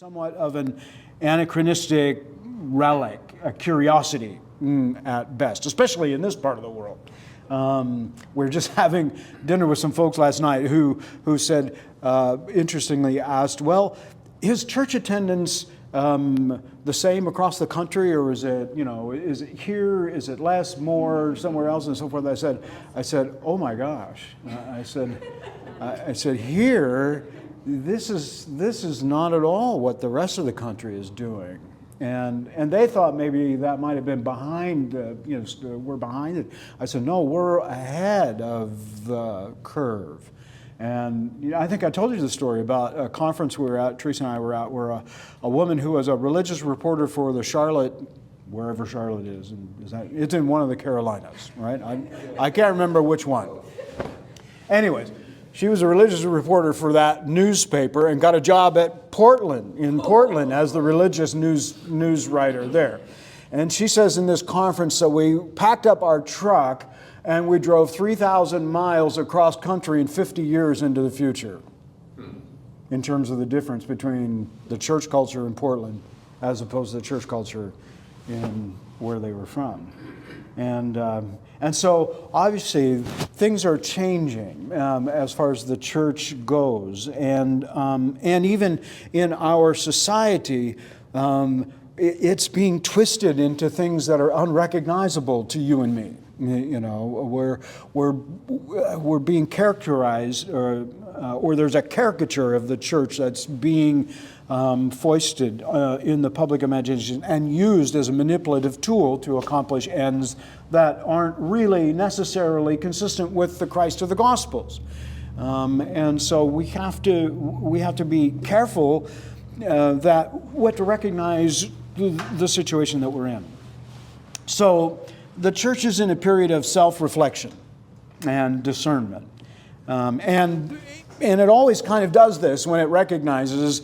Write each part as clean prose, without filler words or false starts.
somewhat of an anachronistic relic, a curiosity at best, especially in this part of the world. We're just having dinner with some folks last night who said, interestingly asked, well, is church attendance the same across the country, or is it, is it here, is it less, more, somewhere else, and so forth? I said, oh my gosh. I said, here, this is not at all what the rest of the country is doing. And they thought maybe that might have been behind, we're behind it. I said, no, we're ahead of the curve. And I think I told you the story about a conference we were at, Teresa and I were at, where a woman who was a religious reporter for the Charlotte, wherever Charlotte is, it's in one of the Carolinas, right? I can't remember which one. Anyways, she was a religious reporter for that newspaper and got a job at Portland as the religious news writer there. And she says in this conference, so we packed up our truck and we drove 3,000 miles across country in 50 years into the future, in terms of the difference between the church culture in Portland as opposed to the church culture in where they were from. And so obviously things are changing as far as the church goes, and even in our society, it's being twisted into things that are unrecognizable to you and me. We're being characterized, or there's a caricature of the church that's being foisted in the public imagination and used as a manipulative tool to accomplish ends that aren't really necessarily consistent with the Christ of the Gospels. And so we have to be careful to recognize the situation that we're in. So the church is in a period of self-reflection and discernment. And it always kind of does this when it recognizes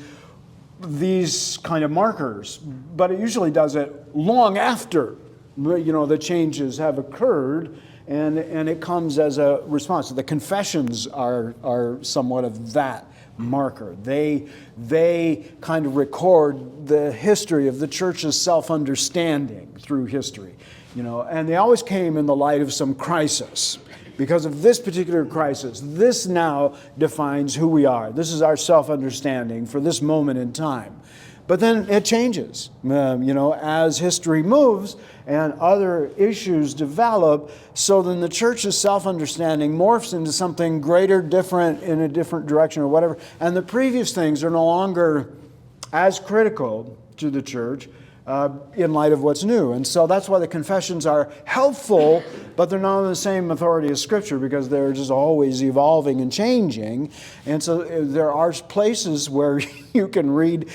these kind of markers, but it usually does it long after the changes have occurred, and it comes as a response. The confessions are somewhat of that marker. They kind of record the history of the church's self-understanding through history, and they always came in the light of some crisis. Because of this particular crisis, this now defines who we are. This is our self-understanding for this moment in time. But then it changes, as history moves and other issues develop. So then the church's self-understanding morphs into something greater, different, in a different direction or whatever. And the previous things are no longer as critical to the church in light of what's new. And so that's why the confessions are helpful, but they're not on the same authority as Scripture, because they're just always evolving and changing. And so there are places where you can read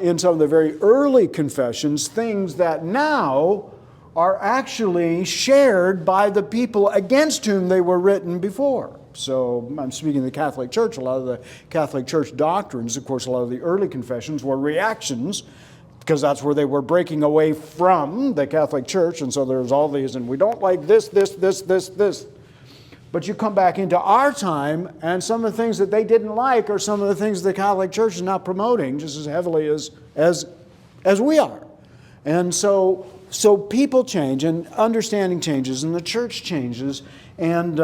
in some of the very early confessions things that now are actually shared by the people against whom they were written before. So I'm speaking of the Catholic Church. A lot of the Catholic Church doctrines, of course, a lot of the early confessions were reactions, because that's where they were breaking away from the Catholic Church. And so there's all these, and we don't like this. But you come back into our time, and some of the things that they didn't like are some of the things the Catholic Church is now promoting just as heavily as we are. And so people change, and understanding changes, and the church changes. And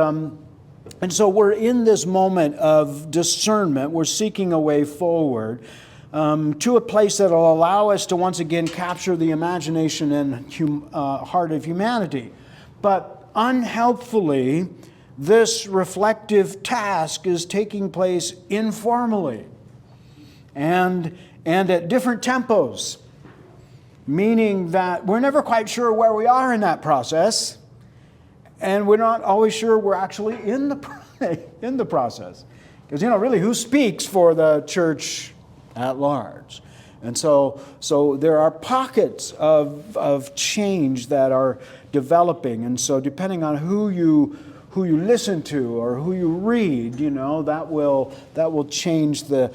so we're in this moment of discernment. We're seeking a way forward to a place that will allow us to once again capture the imagination and heart of humanity. But unhelpfully, this reflective task is taking place informally and at different tempos, meaning that we're never quite sure where we are in that process, and we're not always sure we're actually in the process. Because, really, who speaks for the church at large? And so there are pockets of change that are developing, and so depending on who you listen to or who you read, that will change the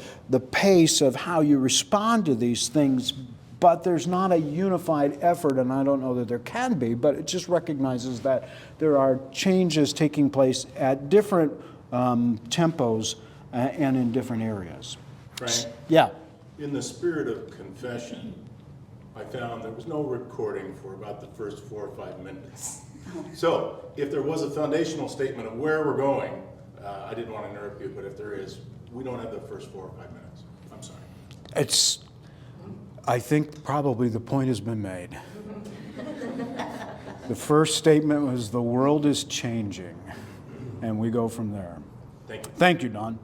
pace of how you respond to these things. But there's not a unified effort, and I don't know that there can be, but it just recognizes that there are changes taking place at different tempos and in different areas. Frank? Yeah. In the spirit of confession, I found there was no recording for about the first 4 or 5 minutes. So if there was a foundational statement of where we're going, I didn't want to interrupt you, but if there is, we don't have the first 4 or 5 minutes. I'm sorry. I think probably the point has been made. The first statement was the world is changing, and we go from there. Thank you. Thank you, Don.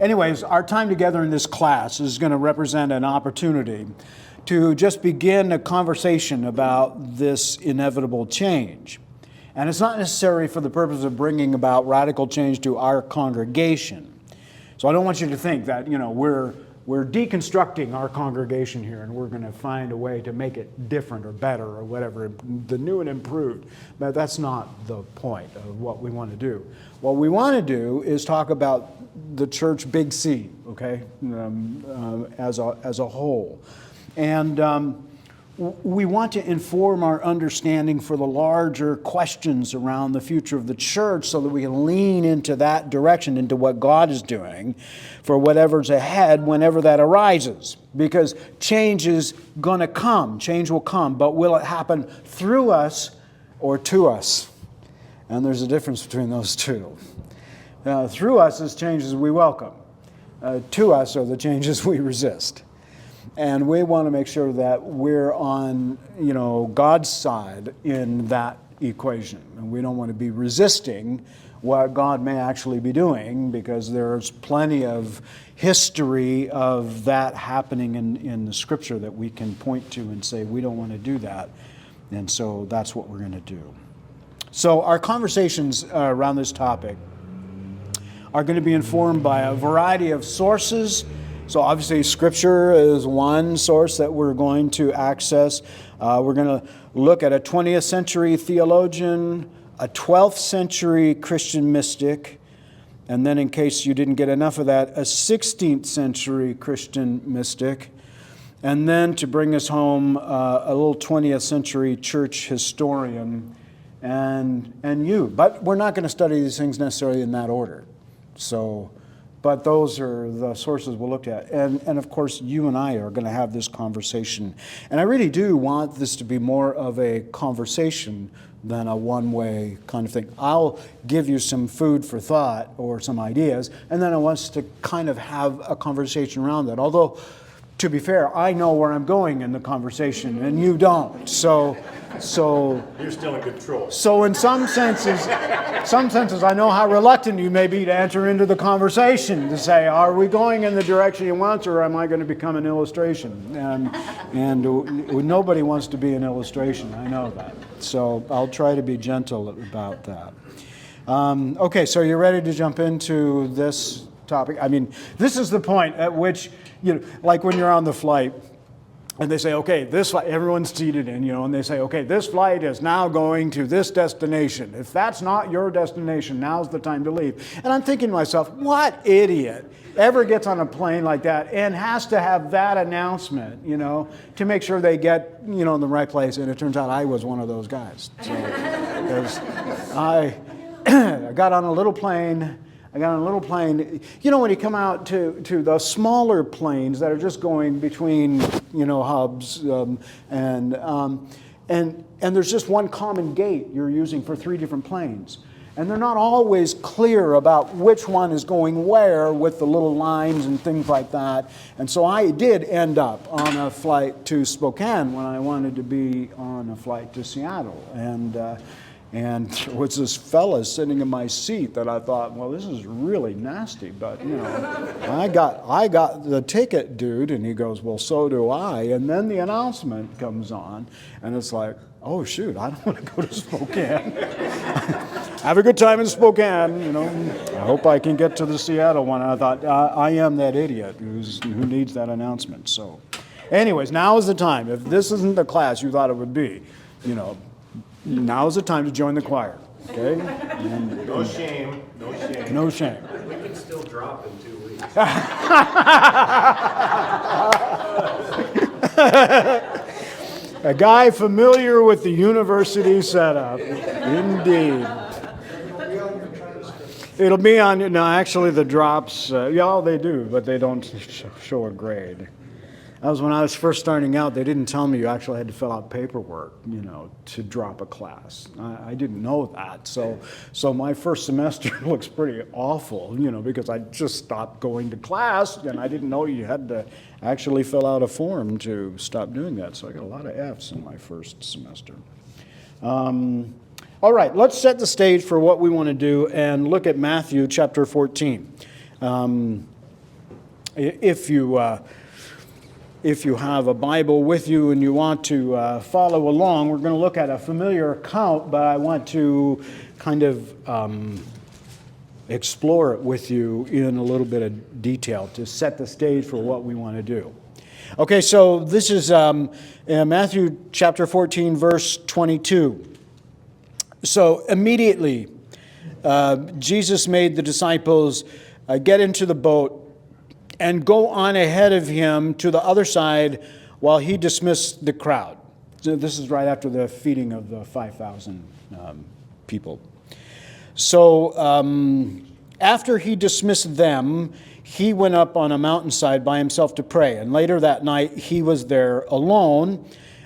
Anyways, our time together in this class is going to represent an opportunity to just begin a conversation about this inevitable change. And it's not necessary for the purpose of bringing about radical change to our congregation. So I don't want you to think that, we're deconstructing our congregation here and we're going to find a way to make it different or better or whatever, the new and improved. But that's not the point of what we want to do. What we want to do is talk about the church big C, okay, as a whole. And we want to inform our understanding for the larger questions around the future of the church so that we can lean into that direction, into what God is doing for whatever's ahead whenever that arises. Because change is going to come. Change will come. But will it happen through us or to us? And there's a difference between those two. Through us is changes we welcome. To us are the changes we resist. And we want to make sure that we're on, God's side in that equation. And we don't want to be resisting what God may actually be doing, because there's plenty of history of that happening in the Scripture that we can point to and say, we don't want to do that. And so that's what we're going to do. So our conversations around this topic are going to be informed by a variety of sources. So obviously Scripture is one source that we're going to access. We're going to look at a 20th century theologian, a 12th century Christian mystic, and then in case you didn't get enough of that, a 16th century Christian mystic, and then to bring us home, a little 20th century church historian, and you. But we're not going to study these things necessarily in that order. But those are the sources we'll look at. And of course, you and I are going to have this conversation. And I really do want this to be more of a conversation than a one-way kind of thing. I'll give you some food for thought or some ideas, and then I want us to kind of have a conversation around that. Although, to be fair, I know where I'm going in the conversation, and you don't. So you're still in control. So in some senses, I know how reluctant you may be to enter into the conversation, to say, are we going in the direction you want, or am I going to become an illustration? And nobody wants to be an illustration, I know that. So I'll try to be gentle about that. Okay, so you're ready to jump into this topic? I mean, this is the point at which, like when you're on the flight, and they say, okay, this flight, everyone's seated in, and they say, okay, this flight is now going to this destination. If that's not your destination, now's the time to leave. And I'm thinking to myself, what idiot ever gets on a plane like that and has to have that announcement, to make sure they get, in the right place. And it turns out I was one of those guys. So, because I got on a little plane. When you come out to the smaller planes that are just going between, hubs, and there's just one common gate you're using for 3 different planes. And they're not always clear about which one is going where with the little lines and things like that. And so I did end up on a flight to Spokane when I wanted to be on a flight to Seattle. And there was this fella sitting in my seat that I thought, well, this is really nasty, but I got the ticket, dude, and he goes, well, so do I. And then the announcement comes on, and it's like, oh shoot, I don't want to go to Spokane. Have a good time in Spokane, I hope I can get to the Seattle one. And I thought, I am that idiot who needs that announcement. So, anyways, now is the time. If this isn't the class you thought it would be, now is the time to join the choir, okay? No shame. No shame. We can still drop in 2 weeks. A guy familiar with the university setup, indeed. It'll be on, no, actually the drops, they do, but they don't show a grade. That was when I was first starting out. They didn't tell me you actually had to fill out paperwork, to drop a class. I didn't know that. So my first semester looks pretty awful, because I just stopped going to class, and I didn't know you had to actually fill out a form to stop doing that. So I got a lot of F's in my first semester. All right, let's set the stage for what we want to do and look at Matthew chapter 14. If you have a Bible with you and you want to follow along, we're going to look at a familiar account, but I want to kind of explore it with you in a little bit of detail to set the stage for what we want to do. Okay, so this is Matthew chapter 14, verse 22. So immediately, Jesus made the disciples get into the boat and go on ahead of him to the other side while he dismissed the crowd. So this is right after the feeding of the 5,000 people. So after he dismissed them, he went up on a mountainside by himself to pray. And later that night, he was there alone,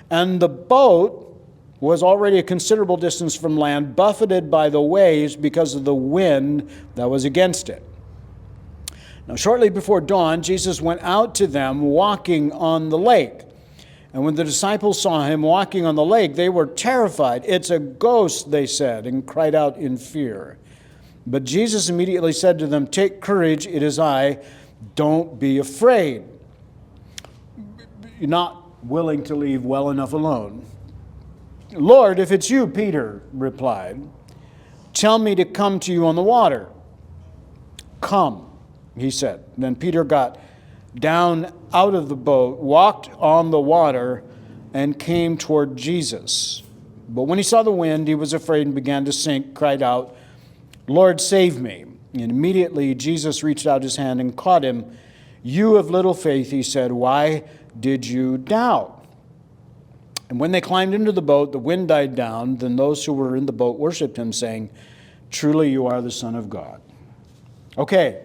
and the boat was already a considerable distance from land, buffeted by the waves because of the wind that was against it. Now, shortly before dawn, Jesus went out to them walking on the lake. And when the disciples saw him walking on the lake, they were terrified. "It's a ghost," they said, and cried out in fear. But Jesus immediately said to them, "Take courage, it is I. Don't be afraid." You're not willing to leave well enough alone. "Lord, if it's you," Peter replied, "tell me to come to you on the water." "Come," he said. Then Peter got down out of the boat, walked on the water, and came toward Jesus. But when he saw the wind, he was afraid and began to sink, cried out, "Lord, save me." And immediately Jesus reached out his hand and caught him. "You of little faith," he said, "why did you doubt?" And when they climbed into the boat, the wind died down. Then those who were in the boat worshiped him, saying, "Truly you are the Son of God." Okay.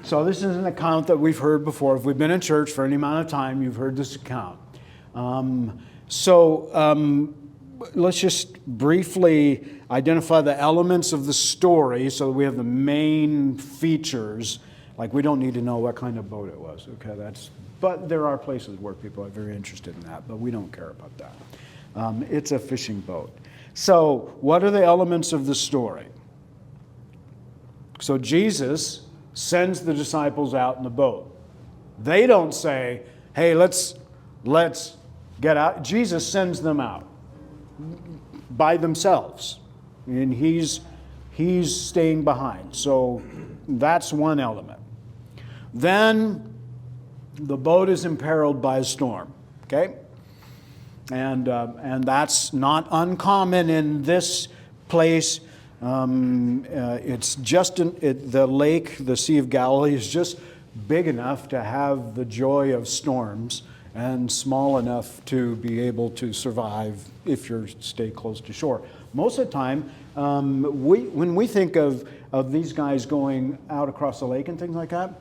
So this is an account that we've heard before. If we've been in church for any amount of time, you've heard this account. Let's just briefly identify the elements of the story so that we have the main features. Like, we don't need to know what kind of boat it was. Okay, but there are places where people are very interested in that, but we don't care about that. It's a fishing boat. So what are the elements of the story? So Jesus sends the disciples out in the boat. They don't say, "Hey, let's get out." Jesus sends them out by themselves, and he's staying behind. So that's one element. Then the boat is imperiled by a storm. Okay, and that's not uncommon in this place. It's just the lake, the Sea of Galilee, is just big enough to have the joy of storms and small enough to be able to survive if you stay close to shore. Most of the time, when we think of these guys going out across the lake and things like that,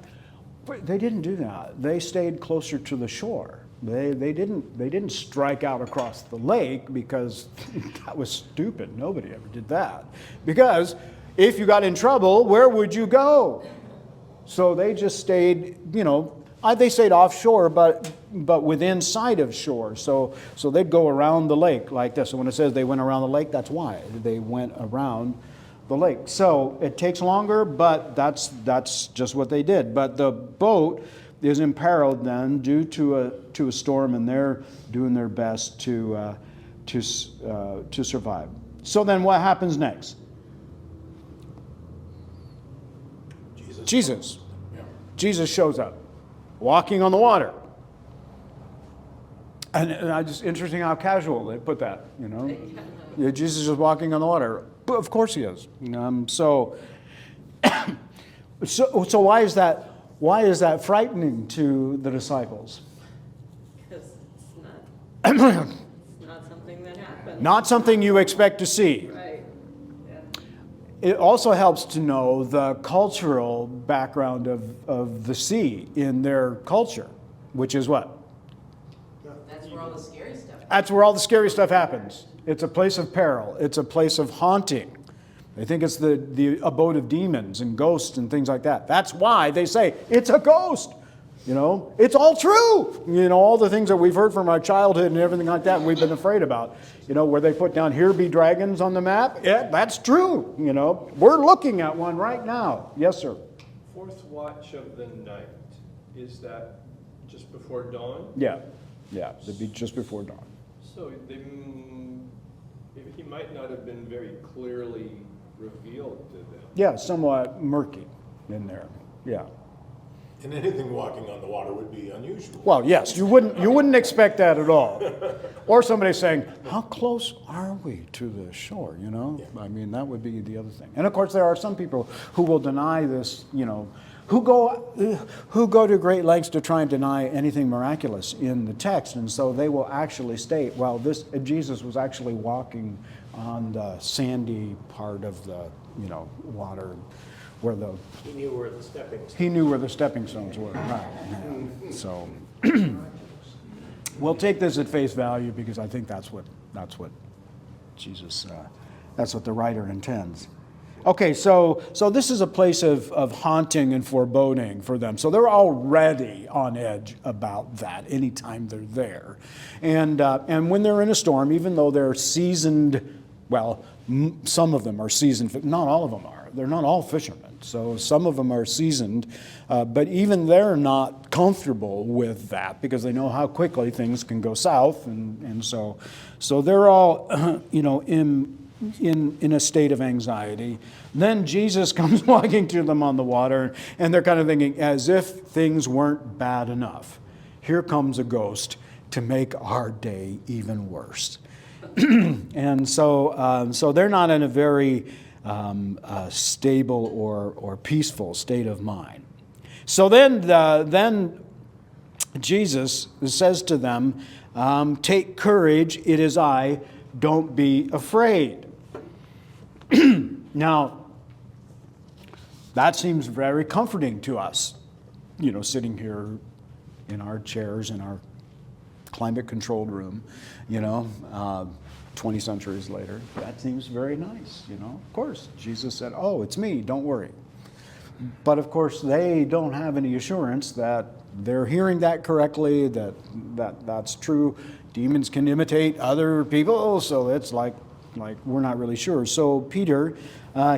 they didn't do that. They stayed closer to the shore. They didn't strike out across the lake because that was stupid. Nobody ever did that. Because if you got in trouble, where would you go? So they just stayed, they stayed offshore, but within sight of shore. So they'd go around the lake like this. So when it says they went around the lake, that's why. They went around the lake. So it takes longer, but that's just what they did. But the boat is imperiled then due to a storm, and they're doing their best to survive. So then what happens next? Jesus. Yeah. Jesus shows up, walking on the water. And just interesting how casual they put that, Yeah, Jesus is walking on the water. But of course he is. So why is that? Why is that frightening to the disciples? Because it's not something that happens. Not something you expect to see. Right. Yeah. it also helps to know the cultural background of the sea in their culture, which is what? That's where all the scary stuff. That's where all the scary stuff happens. It's a place of peril. It's a place of haunting. They think it's the abode of demons and ghosts and things like that. That's why they say, it's a ghost. You know, it's all true. You know, all the things that we've heard from our childhood and everything like that, and we've been afraid about. You know, where they put down, here be dragons on the map. Yeah, that's true. You know, we're looking at one right now. Yes, sir. Fourth watch of the night, is that just before dawn? Yeah, it'd be just before dawn. So he might not have been very clearly revealed to them. Yeah, somewhat murky in there. Yeah. And anything walking on the water would be unusual. Well, yes, you wouldn't expect that at all. Or somebody saying, how close are we to the shore, you know? Yeah. I mean, that would be the other thing. And of course, there are some people who will deny this, you know, who go to great lengths to try and deny anything miraculous in the text. And so they will actually state, well, Jesus was actually walking on the sandy part of the, you know, water where He knew where the stepping stones. he knew where the stepping stones were. Right. Yeah. So we'll take this at face value because I think that's what Jesus, that's what the writer intends. Okay, so this is a place of haunting and foreboding for them. So they're already on edge about that anytime they're there. And when they're in a storm, even though they're seasoned, well, some of them are seasoned, not all of them are. They're not all fishermen. So some of them are seasoned, but even they're not comfortable with that because they know how quickly things can go south. And so they're all, you know, in a state of anxiety. Then Jesus comes walking to them on the water, and they're kind of thinking, as if things weren't bad enough, here comes a ghost to make our day even worse. And so they're not in a very stable or peaceful state of mind. So then Jesus says to them, take courage, it is I, don't be afraid. Now, that seems very comforting to us, you know, sitting here in our chairs in our climate-controlled room, you know, 20 centuries later. That seems very nice, you know. Of course, Jesus said, oh, it's me, don't worry. But of course, they don't have any assurance that they're hearing that correctly, that's true. Demons can imitate other people, so it's like we're not really sure. So Peter,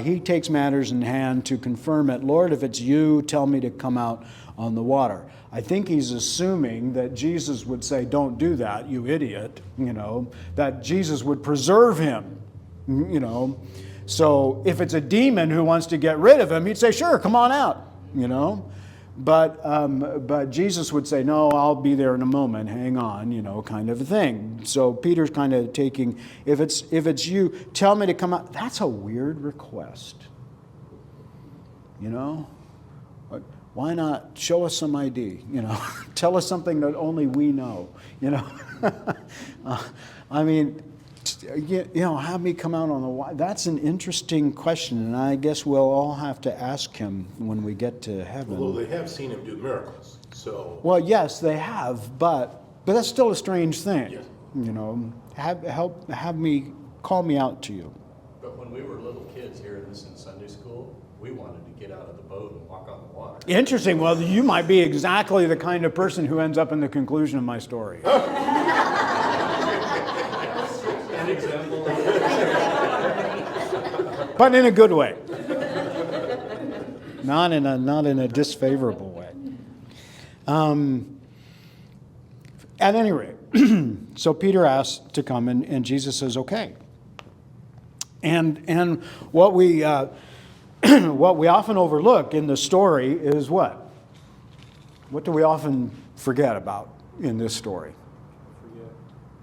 he takes matters in hand to confirm it. Lord, if it's you, tell me to come out on the water. I think he's assuming that Jesus would say, don't do that, you idiot, you know, that Jesus would preserve him, you know. So if it's a demon who wants to get rid of him, he'd say, sure, come on out, you know. But Jesus would say, no, I'll be there in a moment, hang on, you know, kind of a thing. So Peter's kind of taking, if it's you, tell me to come out. That's a weird request, you know. Why not show us some ID, you know? Tell us something that only we know, you know? I mean, you know, have me come out on the water. That's an interesting question, and I guess we'll all have to ask him when we get to heaven. Although they have seen him do miracles, so. Well, yes, they have, but that's still a strange thing. Yes. You know, call me out to you. But when we were little kids hearing this in Sunday school, we wanted to get out of the boat and walk on the water. Interesting. Well, you might be exactly the kind of person who ends up in the conclusion of my story. An example. But in a good way. Not in a disfavorable way. At any rate, so Peter asks to come, and Jesus says, okay. And what we often overlook in the story is what? What do we often forget about in this story?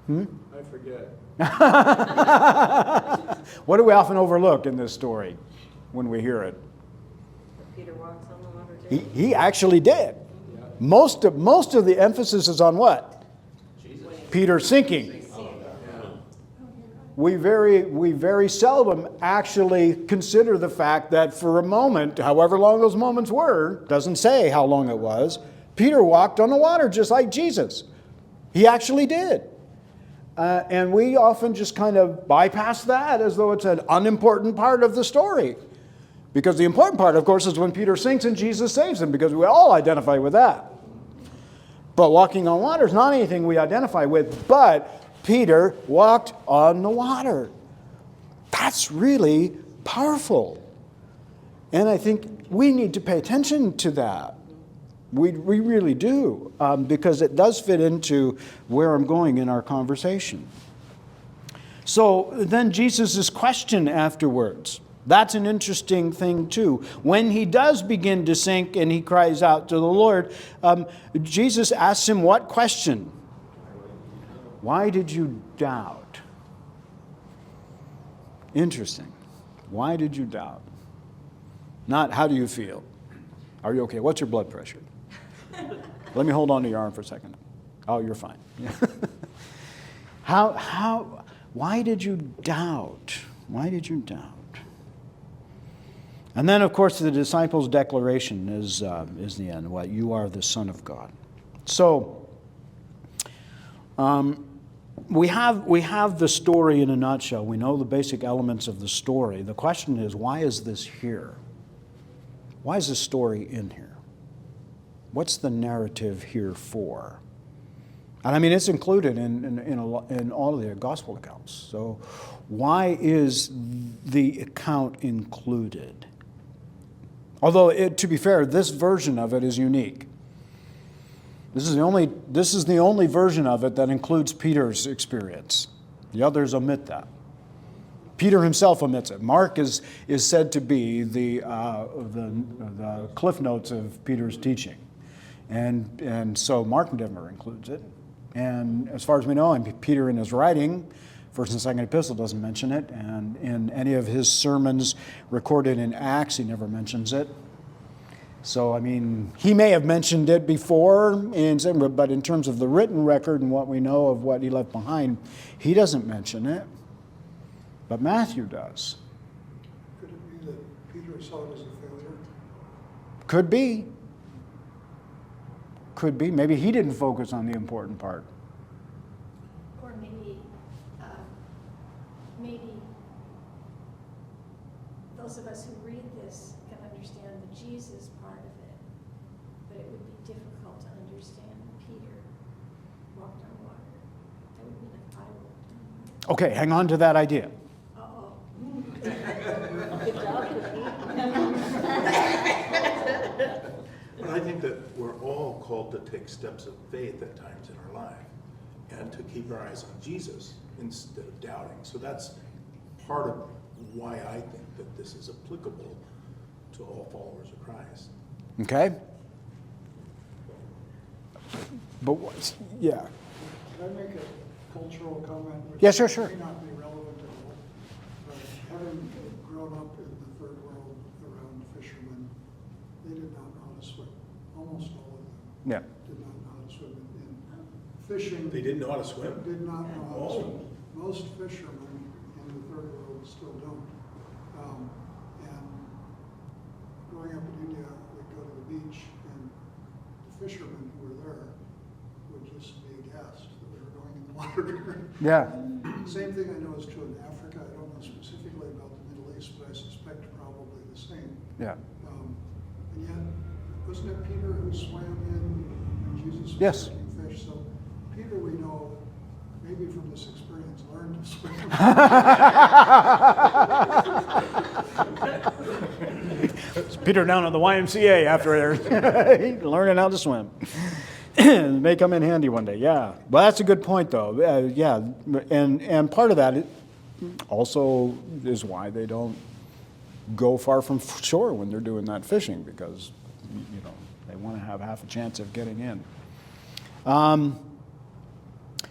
I forget. What do we often overlook in this story when we hear it? Peter walks on the water too. He actually did. Yeah. Most of the emphasis is on what? Jesus. Peter sinking. we very seldom actually consider the fact that for a moment, however long those moments were, doesn't say how long it was, Peter walked on the water just like Jesus. He actually did. And we often just kind of bypass that as though it's an unimportant part of the story. Because the important part, of course, is when Peter sinks and Jesus saves him, because we all identify with that. But walking on water is not anything we identify with, but Peter walked on the water. That's really powerful. And I think we need to pay attention to that. We really do, because it does fit into where I'm going in our conversation. So then Jesus' question afterwards. That's an interesting thing too. When he does begin to sink and he cries out to the Lord, Jesus asks him what question? Why did you doubt? Interesting. Why did you doubt? Not how do you feel? Are you okay? What's your blood pressure? Let me hold on to your arm for a second. Oh, you're fine. Why did you doubt? Why did you doubt? And then, of course, the disciples' declaration is the end. What? You are the Son of God. So, we have the story in a nutshell. We know the basic elements of the story. The question is, why is this here? Why is this story in here? What's the narrative here for? And I mean, it's included in all of the gospel accounts. So, why is the account included? Although, to be fair, this version of it is unique. This is the only version of it that includes Peter's experience. The others omit that. Peter himself omits it. Mark is said to be the cliff notes of Peter's teaching, and so Mark never includes it. And as far as we know, and Peter in his writing, First and Second Epistle doesn't mention it, and in any of his sermons recorded in Acts, he never mentions it. So, I mean, he may have mentioned it before, but in terms of the written record and what we know of what he left behind, he doesn't mention it. But Matthew does. Could it be that Peter saw it as a failure? Could be. Could be. Maybe he didn't focus on the important part. Or maybe those of us who read this can understand the Jesus part of it, but it would be difficult to understand Peter walked on water. That would be like I walked on water. Okay, hang on to that idea. Uh-oh. Good job, But I think that we're all called to take steps of faith at times in our life and to keep our eyes on Jesus instead of doubting. So that's part of why I think that this is applicable to all followers of Christ. Okay? But what's, yeah. Can I make a cultural comment? Which Yeah, sure. may not be relevant at all, but having grown up in the third world around fishermen, they did not know how to swim. Almost all of them Yeah. did not know how to swim. In fishing, They didn't know how to swim? did not know how to Oh. swim. Most fishermen in the third world still don't. And growing up in India, we'd go to the beach, and the fishermen who were there would just be aghast that we were going in the water. Yeah. Same thing I know is true in Africa. I don't know specifically about the Middle East, but I suspect probably the same. Yeah. And yet, wasn't it Peter who swam in when Jesus was Yes. catching fish? So Peter, we know, maybe from this experience, learned to swim. Peter down at the YMCA after learning how to swim. May come in handy one day, yeah. Well, that's a good point, though. Yeah, and part of that also is why they don't go far from shore when they're doing that fishing, because they want to have half a chance of getting in.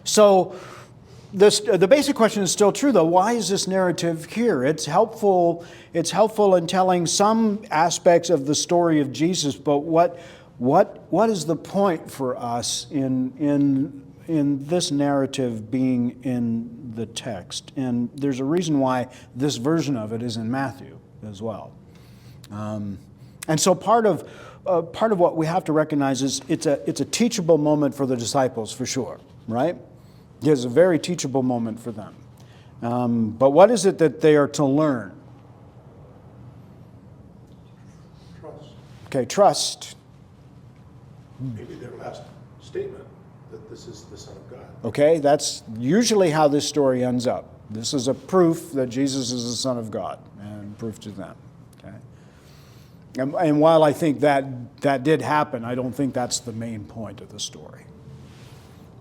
So the basic question is still true, though. Why is this narrative here? It's helpful in telling some aspects of the story of Jesus, but what is the point for us in in this narrative being in the text. And there's a reason why this version of it is in Matthew as well. And so part of what we have to recognize is it's a teachable moment for the disciples, for sure, right? It's a very teachable moment for them. But what is it that they are to learn? Trust. Okay, trust. Maybe their last statement, that this is the Son of God. Okay, that's usually how this story ends up. This is a proof that Jesus is the Son of God, and proof to them. Okay, and while I think that did happen, I don't think that's the main point of the story.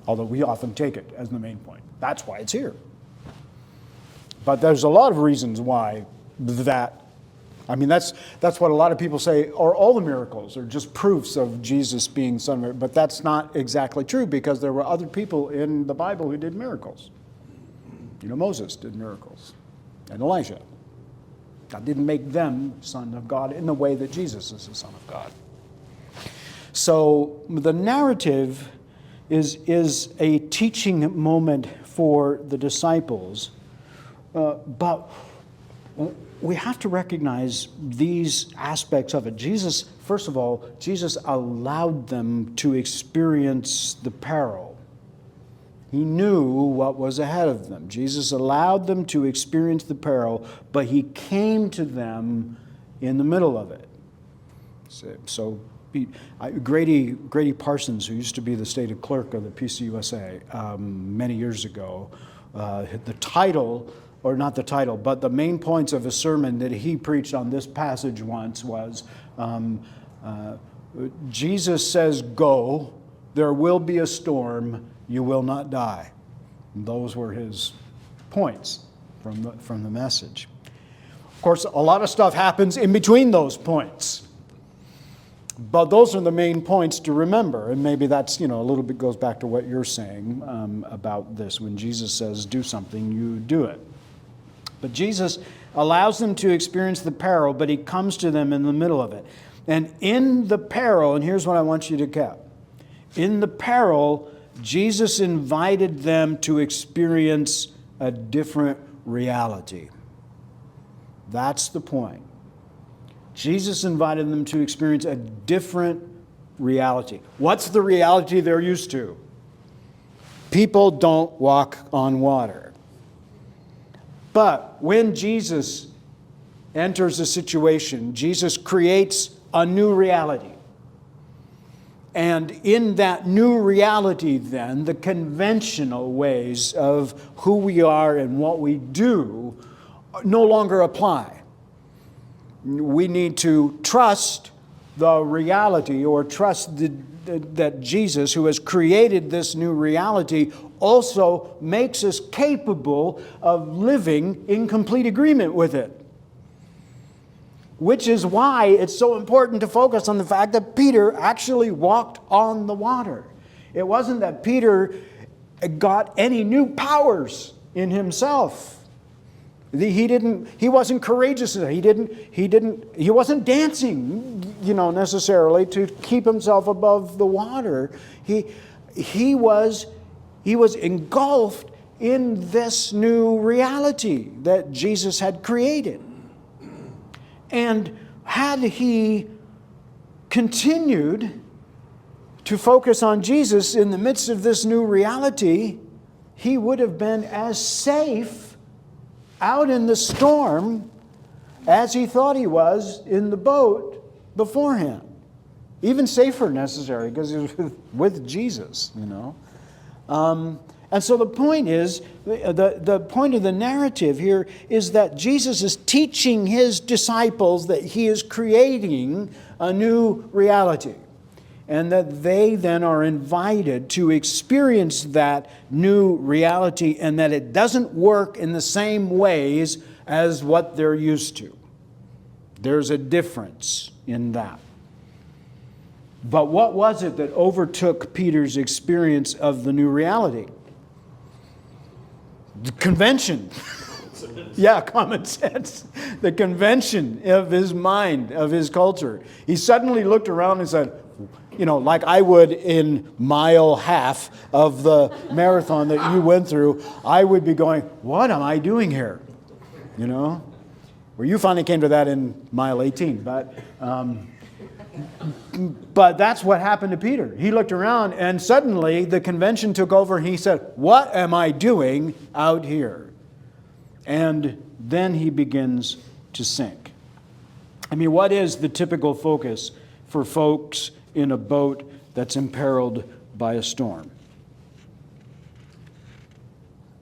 Although we often take it as the main point. That's why it's here. But there's a lot of reasons why that. I mean, that's what a lot of people say, or all the miracles are just proofs of Jesus being Son of Mary. But that's not exactly true, because there were other people in the Bible who did miracles. You know, Moses did miracles, and Elijah. That didn't make them Son of God in the way that Jesus is the Son of God. So the narrative is a teaching moment for the disciples, but we have to recognize these aspects of it. Jesus, first of all, Jesus allowed them to experience the peril. He knew what was ahead of them. Jesus allowed them to experience the peril, but he came to them in the middle of it. So Grady Parsons, who used to be the state clerk of the PCUSA many years ago, the title, or not the title, but the main points of a sermon that he preached on this passage once was, Jesus says, go, there will be a storm, you will not die. And those were his points from the message. Of course, a lot of stuff happens in between those points. But those are the main points to remember. And maybe that's, a little bit goes back to what you're saying about this. When Jesus says, do something, you do it. But Jesus allows them to experience the peril, but he comes to them in the middle of it. And in the peril, and here's what I want you to get. In the peril, Jesus invited them to experience a different reality. That's the point. Jesus invited them to experience a different reality. What's the reality they're used to? People don't walk on water. But when Jesus enters a situation, Jesus creates a new reality. And in that new reality, then, the conventional ways of who we are and what we do no longer apply. We need to trust the reality, or trust that Jesus, who has created this new reality, also makes us capable of living in complete agreement with it. Which is why it's so important to focus on the fact that Peter actually walked on the water. It wasn't that Peter got any new powers in himself. He wasn't courageous. He wasn't dancing, necessarily to keep himself above the water. He was engulfed in this new reality that Jesus had created. And had he continued to focus on Jesus in the midst of this new reality, he would have been as safe out in the storm as he thought he was in the boat beforehand. Even safer necessary, because he was with Jesus, And so the point is, the point of the narrative here is that Jesus is teaching his disciples that he is creating a new reality. And that they then are invited to experience that new reality, and that it doesn't work in the same ways as what they're used to. There's a difference in that. But what was it that overtook Peter's experience of the new reality? The convention. Yeah, common sense. The convention of his mind, of his culture. He suddenly looked around and said, like I would in mile half of the marathon that you went through, I would be going, what am I doing here? Well, you finally came to that in mile 18, but that's what happened to Peter. He looked around and suddenly the convention took over and he said, what am I doing out here? And then he begins to sink. I mean, what is the typical focus for folks in a boat that's imperiled by a storm?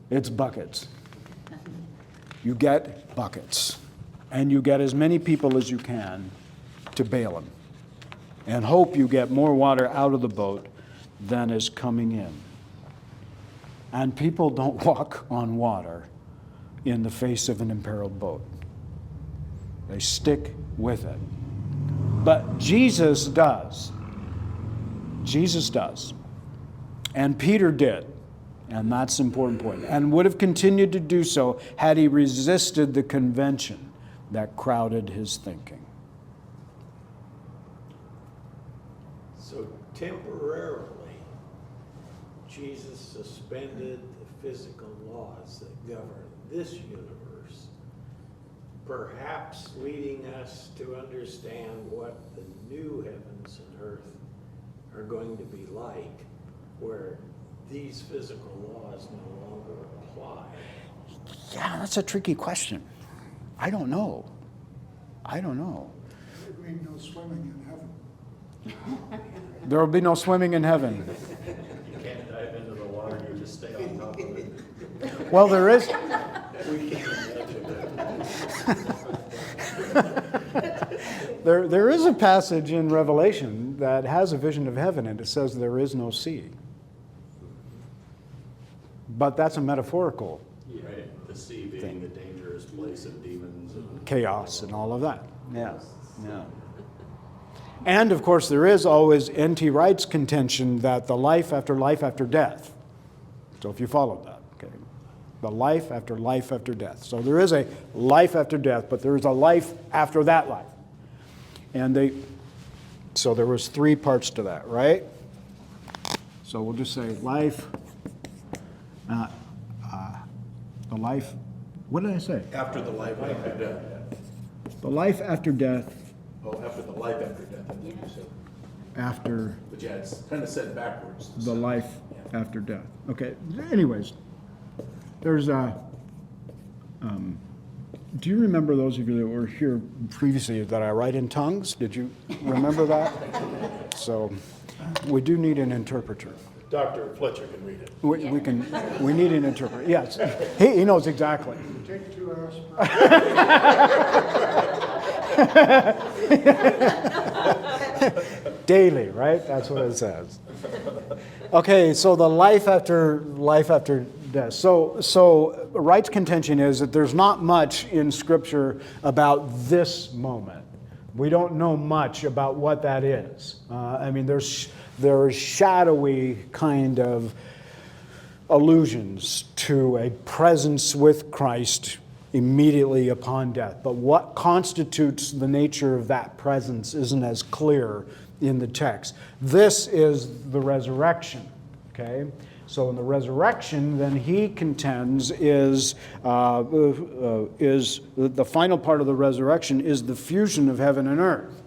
It's buckets. You get buckets. And you get as many people as you can to bail them. And hope you get more water out of the boat than is coming in. And people don't walk on water in the face of an imperiled boat. They stick with it. But Jesus does. Jesus does. And Peter did. And that's an important point. And would have continued to do so had he resisted the convention that crowded his thinking. So temporarily, Jesus suspended the physical laws that govern this universe, perhaps leading us to understand what the new heavens and earth are going to be like, where these physical laws no longer apply. Yeah, that's a tricky question. I don't know. It means no swimming in heaven. There will be no swimming in heaven. You can't dive into the water, you just stay on top of it. Well, there is. We can't imagine that. There is a passage in Revelation that has a vision of heaven, and it says there is no sea. But that's a metaphorical Right, the sea being the dangerous place of demons and chaos and all of that. Yeah. And of course, there is always N.T. Wright's contention that the life after death. So if you follow that, okay, the life after death. So there is a life after death, but there is a life after that life. And so there was 3 parts to that, right? So we'll just say life. The life. What did I say? After the life after death. The life after death. Oh, after the life after death, I think you said. After But yeah, it's kind of said backwards. the life after death. Okay. Anyways, there's a. Do you remember, those of you that were here previously, that I write in tongues? Did you remember that? So, we do need an interpreter. Dr. Fletcher can read it. We need an interpreter. Yes, he knows exactly. Take 2 aspirin. Daily, right? That's what it says. Okay, so the life after death. So Wright's contention is that there's not much in Scripture about this moment. We don't know much about what that is. I mean, there's shadowy kind of allusions to a presence with Christ immediately upon death. But what constitutes the nature of that presence isn't as clear in the text. This is the resurrection, okay? So in the resurrection, then he contends is the final part of the resurrection is the fusion of heaven and earth,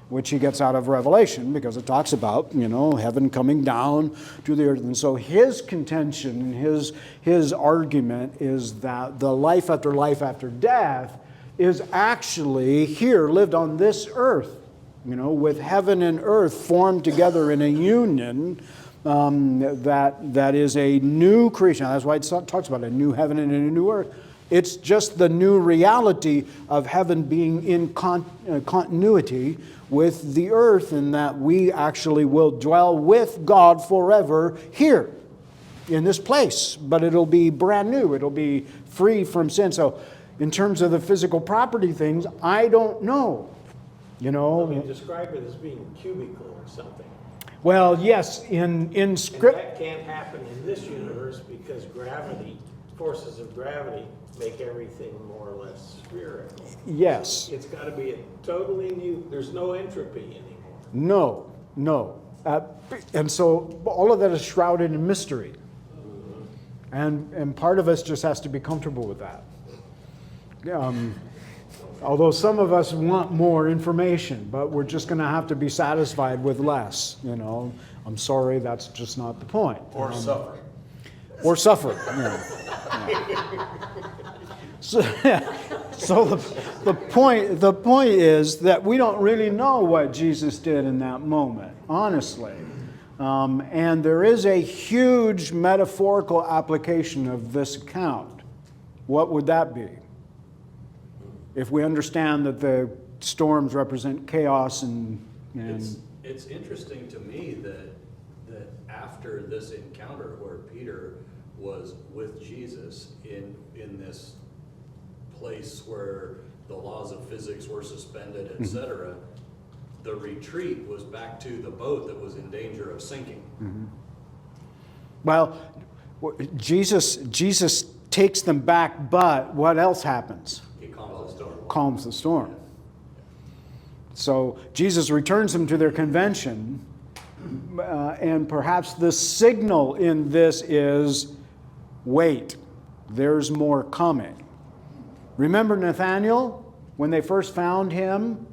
which he gets out of Revelation, because it talks about, heaven coming down to the earth. And so his contention, his argument is that the life after death is actually here, lived on this earth, with heaven and earth formed together in a union that is a new creation. That's why it talks about a new heaven and a new earth. It's just the new reality of heaven being in continuity with the earth, and that we actually will dwell with God forever here in this place. But it'll be brand new. It'll be free from sin. So in terms of the physical property things, I don't know. Describe it as being cubical or something. Well, yes, in And Script. that can't happen in this universe because forces of gravity make everything more or less spherical. Yes. It's got to be a totally new, there's no entropy anymore. No. And so all of that is shrouded in mystery. And part of us just has to be comfortable with that. Although some of us want more information, but we're just going to have to be satisfied with less. I'm sorry, that's just not the point. Or suffer. Or suffer. Yeah. So the point is that we don't really know what Jesus did in that moment, honestly. And there is a huge metaphorical application of this account. What would that be? If we understand that the storms represent chaos and It's interesting to me that after this encounter where Peter was with Jesus in this place where the laws of physics were suspended, etc., the retreat was back to the boat that was in danger of sinking. Well, Jesus takes them back, but what else happens? He calms the storm. Calms the storm. So Jesus returns them to their convention, and perhaps the signal in this is, wait, there's more coming. Remember Nathanael, when they first found him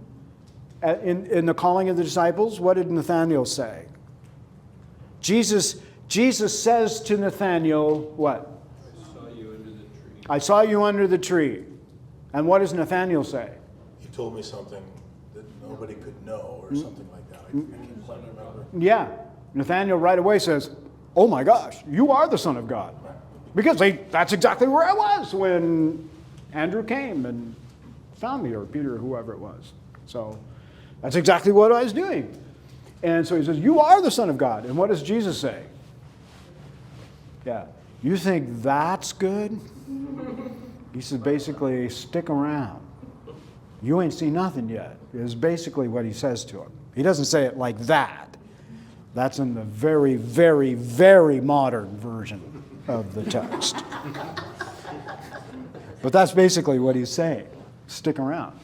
in the calling of the disciples? What did Nathanael say? Jesus says to Nathanael, what? I saw you under the tree. I saw you under the tree. And what does Nathanael say? He told me something that nobody could know, or something like that. I can't quite remember. Yeah. Nathanael right away says, oh my gosh, you are the Son of God. Because that's exactly where I was when Andrew came and found me, or Peter, or whoever it was. So that's exactly what I was doing. And so he says, you are the Son of God. And what does Jesus say? Yeah. You think that's good? He says, basically, stick around. You ain't seen nothing yet, is basically what he says to him. He doesn't say it like that. That's in the very, very, very modern version of the text. But that's basically what he's saying. Stick around.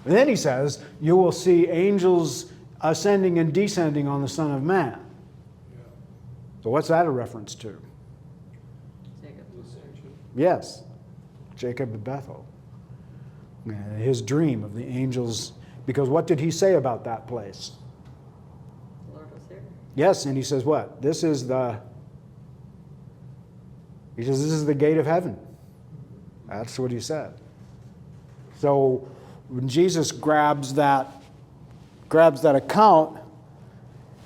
And then he says, you will see angels ascending and descending on the Son of Man. So what's that a reference to? Yes, Jacob of Bethel. His dream of the angels, because what did he say about that place? The Lord was there. Yes, and he says what? This is the gate of heaven. That's what he said. So when Jesus grabs that account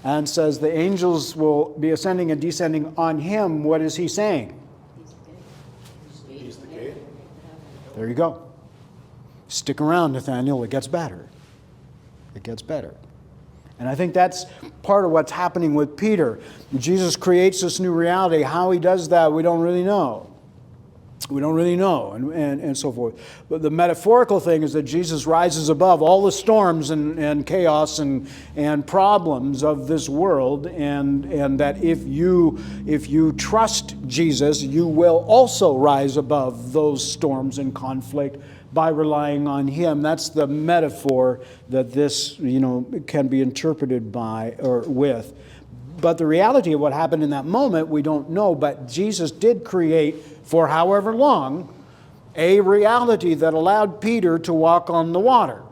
and says the angels will be ascending and descending on him, what is he saying? He's the gate. There you go. Stick around, Nathaniel. It gets better. It gets better. And I think that's part of what's happening with Peter. Jesus creates this new reality. How he does that, we don't really know. We don't really know, and so forth. But the metaphorical thing is that Jesus rises above all the storms and chaos and problems of this world, and that if you trust Jesus, you will also rise above those storms and conflict by relying on him. That's the metaphor that this can be interpreted by or with. But the reality of what happened in that moment, we don't know. But Jesus did create, for however long, a reality that allowed Peter to walk on the water.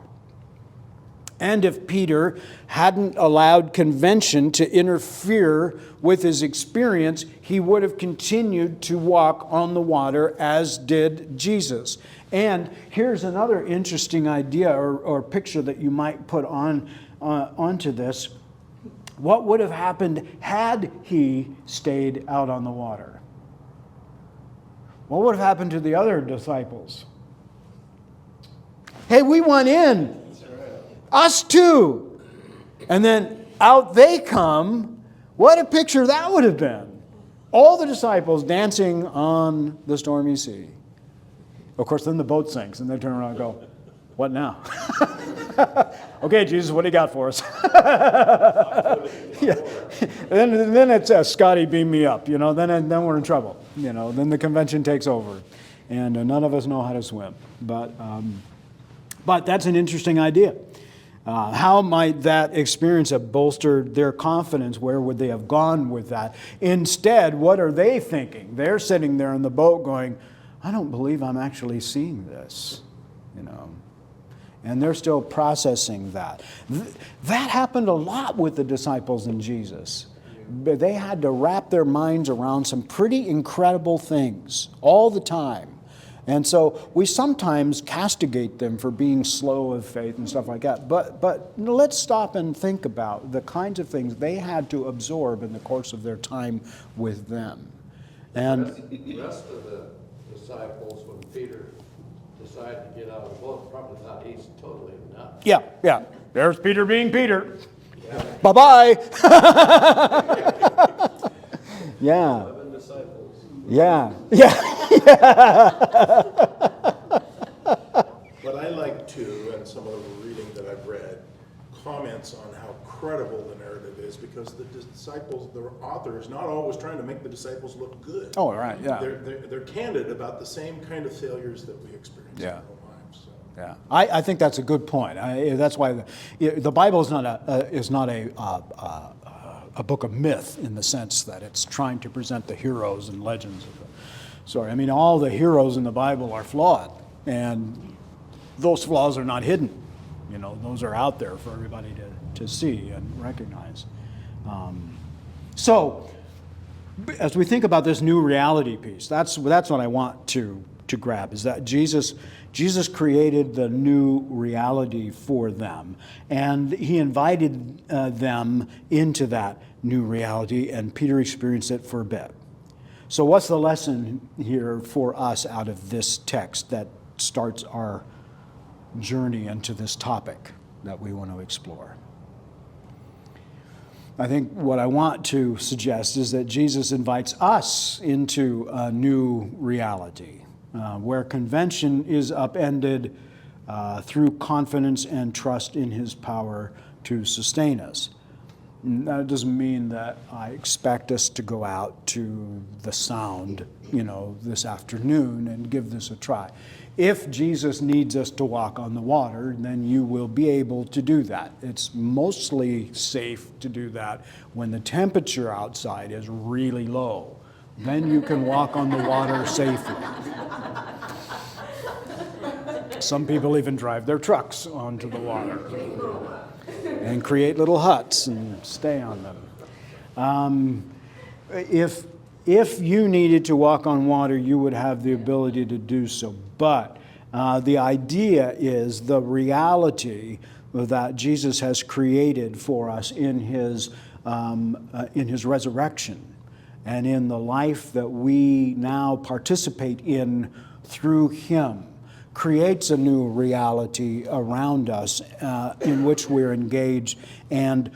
And if Peter hadn't allowed convention to interfere with his experience, he would have continued to walk on the water, as did Jesus. And here's another interesting idea or picture that you might put onto this. What would have happened had he stayed out on the water? What would have happened to the other disciples? Hey, we went in. Us too. And then out they come. What a picture that would have been. All the disciples dancing on the stormy sea. Of course, then the boat sinks and they turn around and go, what now? Okay, Jesus, what do you got for us? Yeah. Then it's Scotty, beam me up. Then we're in trouble. Then the convention takes over, and none of us know how to swim. But that's an interesting idea. How might that experience have bolstered their confidence? Where would they have gone with that? Instead, what are they thinking? They're sitting there in the boat going, I don't believe I'm actually seeing this, you know. And they're still processing that. That happened a lot with the disciples and Jesus. They had to wrap their minds around some pretty incredible things all the time. And so we sometimes castigate them for being slow of faith and stuff like that. But let's stop and think about the kinds of things they had to absorb in the course of their time with them. And The rest of the disciples, when Peter decided to get out of the boat, probably thought he's totally nuts. yeah. There's Peter being Peter. Bye-bye. Yeah. 11 disciples. Yeah. But I like to, and some of the reading that I've read, comments on how credible the narrative is, because the disciples, the author is not always trying to make the disciples look good. Oh, right, yeah. They're candid about the same kind of failures that we experience in our own lives. So. Yeah, I think that's a good point. That's why the Bible is not a book of myth in the sense that it's trying to present the heroes and legends of the story. I mean, all the heroes in the Bible are flawed, and those flaws are not hidden. You know, those are out there for everybody to see and recognize. So, as we think about this new reality piece, that's what I want to grab, is that Jesus created the new reality for them, and he invited them into that new reality, and Peter experienced it for a bit. So what's the lesson here for us out of this text that starts our journey into this topic that we want to explore? I think what I want to suggest is that Jesus invites us into a new reality, where convention is upended through confidence and trust in his power to sustain us. That doesn't mean that I expect us to go out to the Sound, this afternoon and give this a try. If Jesus needs us to walk on the water, then you will be able to do that. It's mostly safe to do that when the temperature outside is really low. Then you can walk on the water safely. Some people even drive their trucks onto the water and create little huts and stay on them. If you needed to walk on water, you would have the ability to do so. But the idea is the reality that Jesus has created for us in his resurrection and in the life that we now participate in through him creates a new reality around us in which we're engaged, and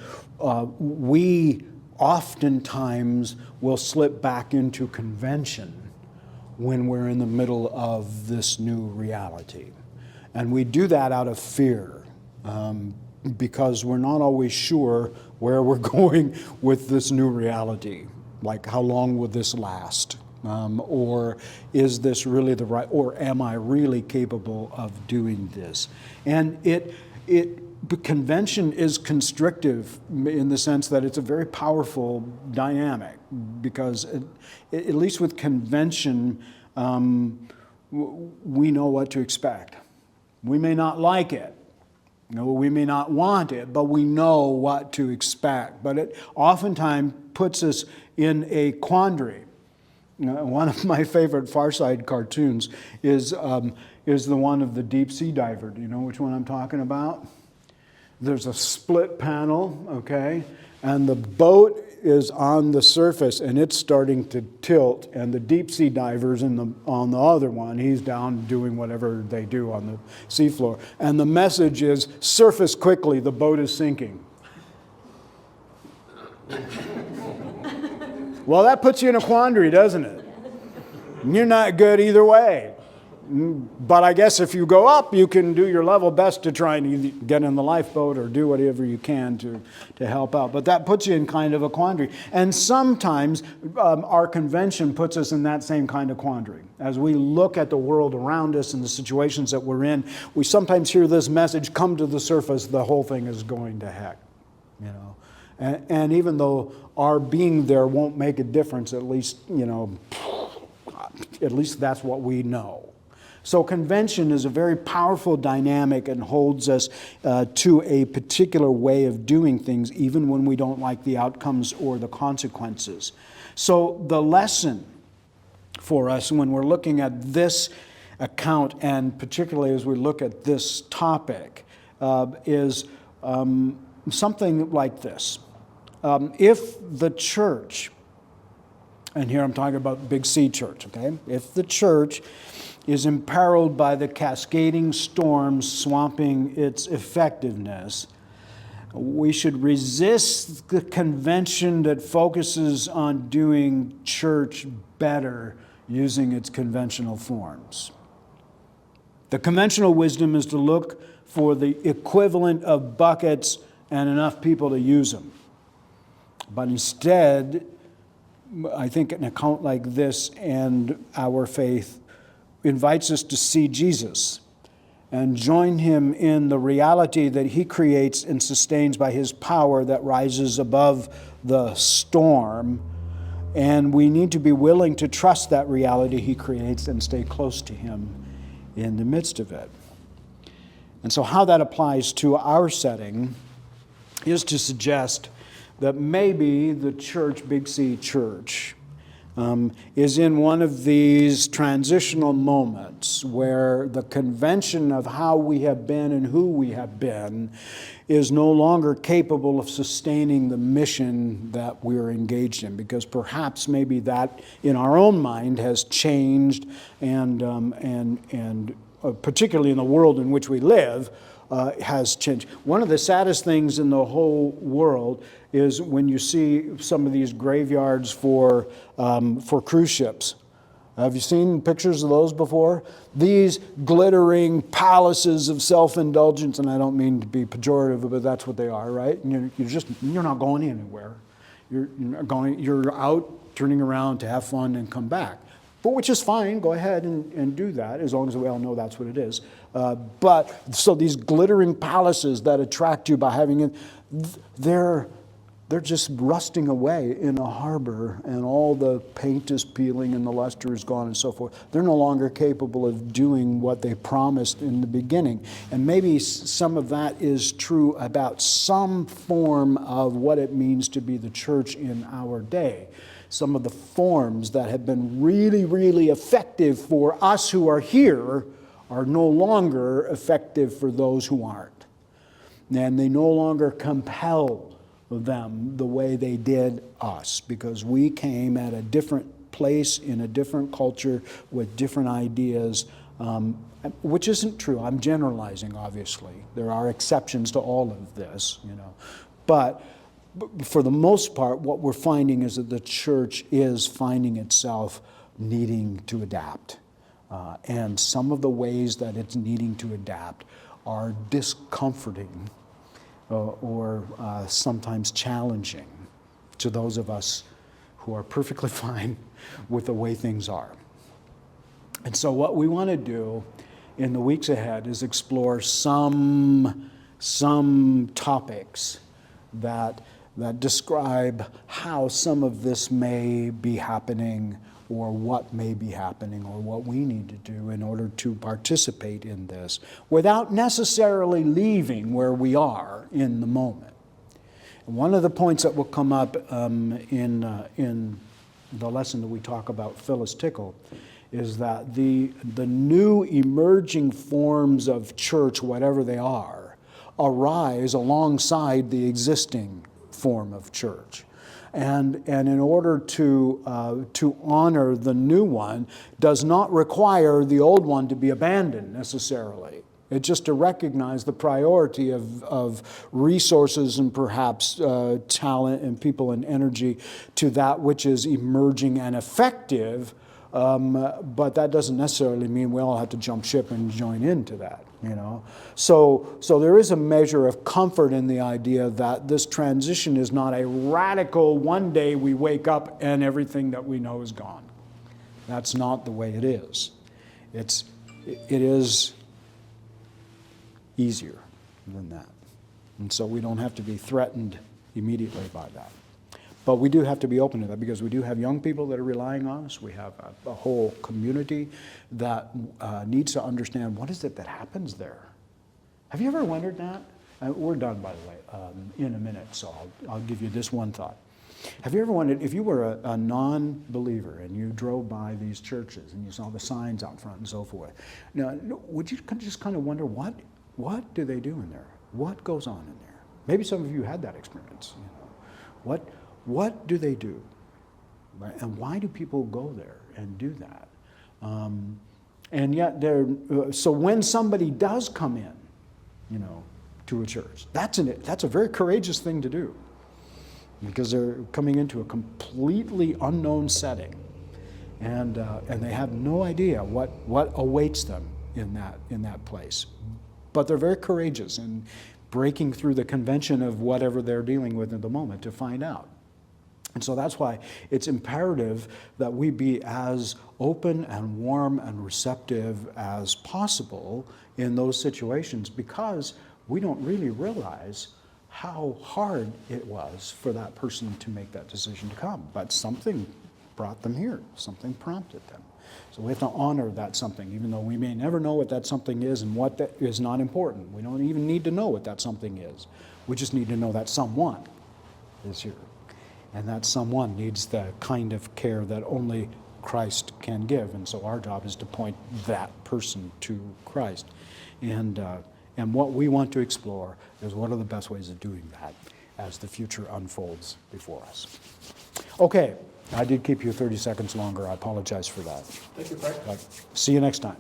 we oftentimes will slip back into convention when we're in the middle of this new reality. And we do that out of fear because we're not always sure where we're going with this new reality. Like, how long will this last? Or is this really the right, or am I really capable of doing this? And convention is constrictive in the sense that it's a very powerful dynamic, because at least with convention, we know what to expect. We may not like it. We may not want it, but we know what to expect. But it oftentimes puts us in a quandary. One of my favorite Far Side cartoons is the one of the deep sea diver. Do you know which one I'm talking about? There's a split panel, okay, and the boat is on the surface and it's starting to tilt, and the deep sea diver's on the other one. He's down doing whatever they do on the seafloor, and the message is, surface quickly, the boat is sinking. Well, that puts you in a quandary, doesn't it? You're not good either way. But I guess if you go up, you can do your level best to try and get in the lifeboat or do whatever you can to help out. But that puts you in kind of a quandary. And sometimes our convention puts us in that same kind of quandary. As we look at the world around us and the situations that we're in, we sometimes hear this message come to the surface, the whole thing is going to heck. You know, and even though our being there won't make a difference, at least, you know, at least that's what we know. So convention is a very powerful dynamic and holds us to a particular way of doing things, even when we don't like the outcomes or the consequences. So the lesson for us when we're looking at this account, and particularly as we look at this topic, is something like this. If the church, and here I'm talking about Big C Church, okay? If the church is imperiled by the cascading storms swamping its effectiveness, we should resist the convention that focuses on doing church better using its conventional forms. The conventional wisdom is to look for the equivalent of buckets and enough people to use them. But instead, I think an account like this and our faith invites us to see Jesus and join him in the reality that he creates and sustains by his power that rises above the storm. And we need to be willing to trust that reality he creates and stay close to him in the midst of it. And so how that applies to our setting is to suggest that maybe the church, Big C Church, is in one of these transitional moments where the convention of how we have been and who we have been is no longer capable of sustaining the mission that we're engaged in, because perhaps maybe that in our own mind has changed, and particularly in the world in which we live, has changed. One of the saddest things in the whole world is when you see some of these graveyards for cruise ships. Have you seen pictures of those before? These glittering palaces of self-indulgence, and I don't mean to be pejorative, but that's what they are, right? And you're not going anywhere. You're out turning around to have fun and come back. But which is fine, go ahead and do that, as long as we all know that's what it is. But so these glittering palaces that attract you by having it, they're just rusting away in a harbor, and all the paint is peeling and the luster is gone and so forth. They're no longer capable of doing what they promised in the beginning. And maybe some of that is true about some form of what it means to be the church in our day. Some of the forms that have been really, really effective for us who are here are no longer effective for those who aren't. And they no longer compel them the way they did us, because we came at a different place in a different culture with different ideas, which isn't true. I'm generalizing, obviously. There are exceptions to all of this, you know. But for the most part, what we're finding is that the church is finding itself needing to adapt. And some of the ways that it's needing to adapt are discomforting or sometimes challenging to those of us who are perfectly fine with the way things are. And so what we want to do in the weeks ahead is explore some topics that describe how some of this may be happening, or what may be happening, or what we need to do in order to participate in this without necessarily leaving where we are in the moment. And one of the points that will come up in the lesson that we talk about Phyllis Tickle is that the new emerging forms of church, whatever they are, arise alongside the existing form of church. And in order to honor the new one does not require the old one to be abandoned necessarily. It's just to recognize the priority of resources and perhaps talent and people and energy to that which is emerging and effective but that doesn't necessarily mean we all have to jump ship and join into that, you know. So there is a measure of comfort in the idea that this transition is not a radical, one day we wake up and everything that we know is gone. That's not the way it is. It is easier than that. And so we don't have to be threatened immediately by that. But we do have to be open to that because we do have young people that are relying on us. We have a whole community that needs to understand what is it that happens there. Have you ever wondered that? We're done, by the way, in a minute, so I'll give you this one thought. Have you ever wondered, if you were a non-believer and you drove by these churches and you saw the signs out front and so forth, now, would you just kind of wonder, what do they do in there? What goes on in there? Maybe some of you had that experience. You know, what do they do? And why do people go there and do that? And yet, so when somebody does come in, you know, to a church, that's a very courageous thing to do, because they're coming into a completely unknown setting, and they have no idea what awaits them in that place. But they're very courageous in breaking through the convention of whatever they're dealing with at the moment to find out. And so that's why it's imperative that we be as open and warm and receptive as possible in those situations, because we don't really realize how hard it was for that person to make that decision to come. But something brought them here, something prompted them. So we have to honor that something, even though we may never know what that something is, and what that is not important. We don't even need to know what that something is. We just need to know that someone is here. And that someone needs the kind of care that only Christ can give. And so our job is to point that person to Christ. And what we want to explore is what are the best ways of doing that as the future unfolds before us. Okay, I did keep you 30 seconds longer. I apologize for that. Thank you, Frank. But see you next time.